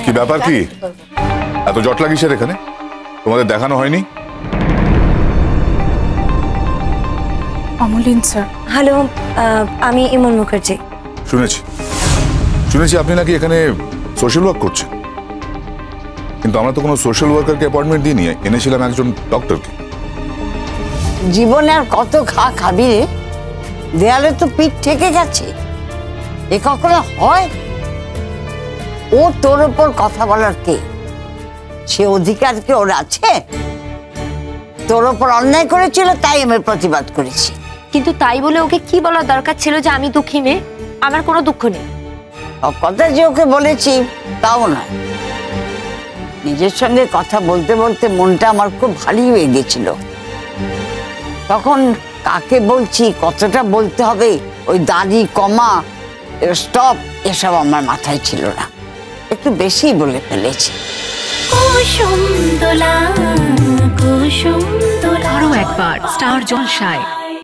কি ব্যাপার কি এত জট লাগিসের এখানে? তোমাদের দেখানো হয়নি? অমলিন স্যার। হ্যালো, আমি ইমন মুখার্জি। শুনেছি আপনি নাকি এখানে সোশ্যাল ওয়ার্ক করছেন, কিন্তু আমরা তো কোনো সোশ্যাল ওয়ার্কারকে অ্যাপয়েন্টমেন্ট দিইনি, এনেছিলাম একজন ডক্টরকে। জীবনে আর কত খাবি রে? দেয়ালে তো পিঠ থেকে গেছে, এ কখনো হয়? ও তোর ওপর কথা বলার কে? সে অধিকার কি ওর আছে? তোর ওপর অন্যায় করেছিল তাই আমি প্রতিবাদ করেছি। কিন্তু তাই বলে ওকে কি বলার দরকার ছিল যে আমি দুঃখী মেয়ে? আমার কোনো দুঃখ নেই। কথা যে ওকে বলেছি তাও না, নিজের সঙ্গে কথা বলতে বলতে মনটা আমার খুব ভারী হয়ে গেছিল। তখন কাকে বলছি, কতটা বলতে হবে, ওই দাড়ি কমা স্টপ এসব আমার মাথায় ছিল না, একটু বেশি বলে ফেলেছি। আরো একবার স্টার জলসায়।